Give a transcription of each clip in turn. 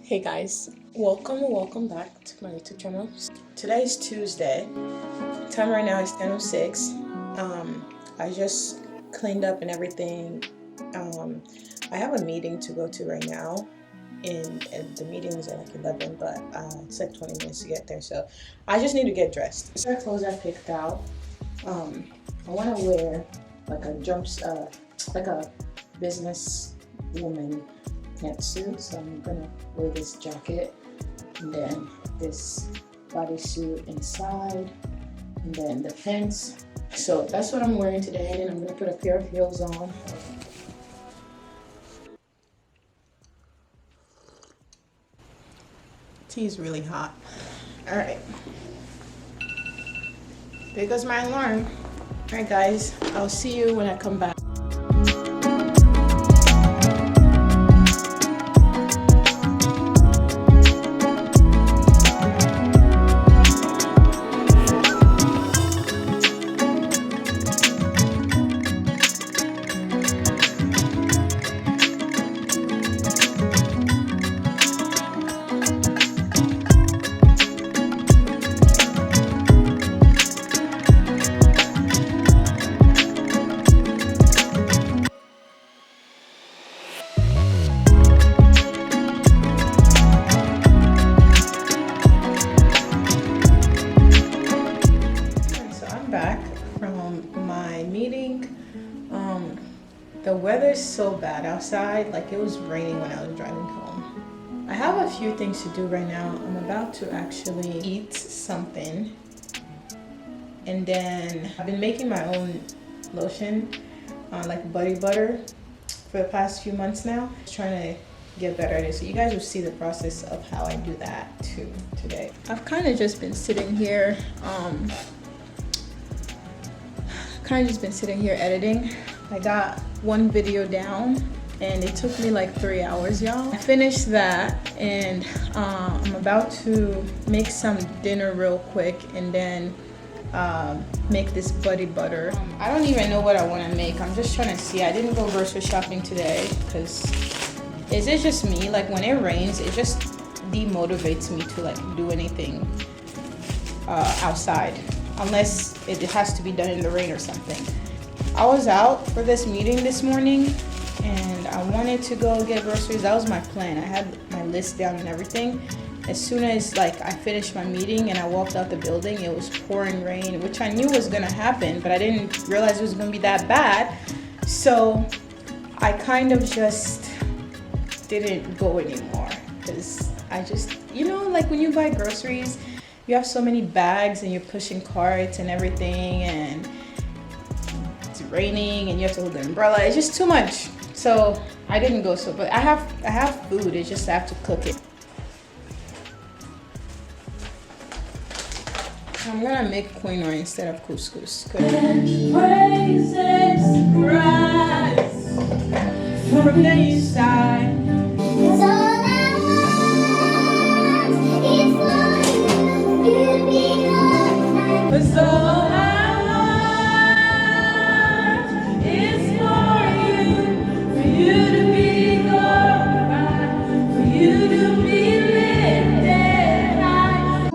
Hey guys, welcome back to my YouTube channel. Today is Tuesday. Time right now is 10:06. I just cleaned up and everything. I have a meeting to go to right now, and the meeting is at like 11, but it's like 20 minutes to get there. So I just need to get dressed. These are clothes I picked out. I want to wear like a like a business woman pantsuit, so I'm gonna wear this jacket and then this bodysuit inside and then the pants. So that's what I'm wearing today, and then I'm gonna put a pair of heels on. Tea is really hot. All right, there goes my alarm. All right guys, I'll see you when I come back. Back from my meeting. The weather's so bad outside, like it was raining when I was driving home. I have a few things to do right now. I'm about to actually eat something, and then I've been making my own lotion, like body butter, for the past few months now. Just trying to get better at it, so you guys will see the process of how I do that too today. I've kind of just been sitting here editing. I got one video down and it took me like 3 hours, y'all. I finished that, and I'm about to make some dinner real quick and then make this body butter. I don't even know what I want to make. I'm just trying to see. I didn't go grocery shopping today because is it just me? Like when it rains, it just demotivates me to like do anything outside, unless it has to be done in the rain or something. I was out for this meeting this morning and I wanted to go get groceries. That was my plan. I had my list down and everything. As soon as like I finished my meeting and I walked out the building, it was pouring rain, which I knew was gonna happen, but I didn't realize it was gonna be that bad. So I kind of just didn't go anymore because I just, like when you buy groceries, you have so many bags and you're pushing carts and everything, and it's raining and you have to hold the umbrella. It's just too much. So I didn't go. But I have food. It's just I have to cook it. I'm gonna make quinoa instead of couscous. Praises rise from the east side. So I want is for you to be glorified, for you to be lifted high.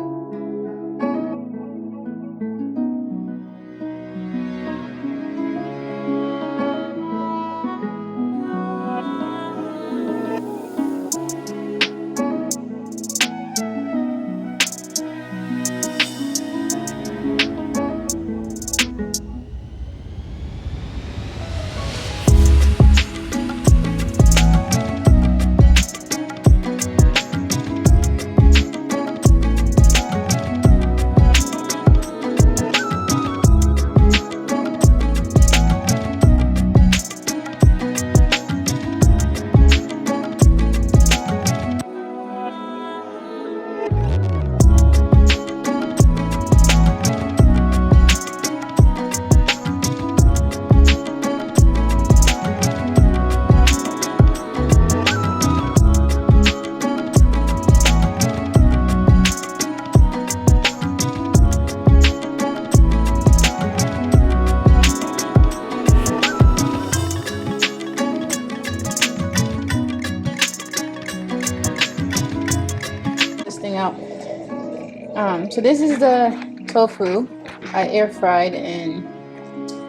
So this is the tofu I air fried and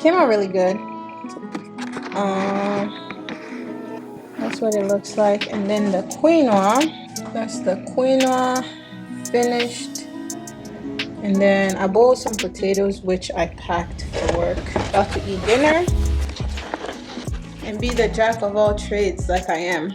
came out really good. That's what it looks like. And then the quinoa, that's the quinoa finished. And then I boiled some potatoes, which I packed for work. About to eat dinner and be the jack of all trades like I am.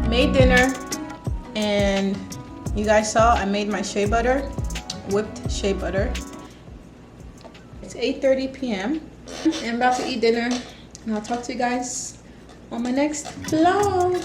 Made dinner, and you guys saw I made my shea butter, whipped shea butter. It's 8:30 p.m. and I'm about to eat dinner, and I'll talk to you guys on my next vlog.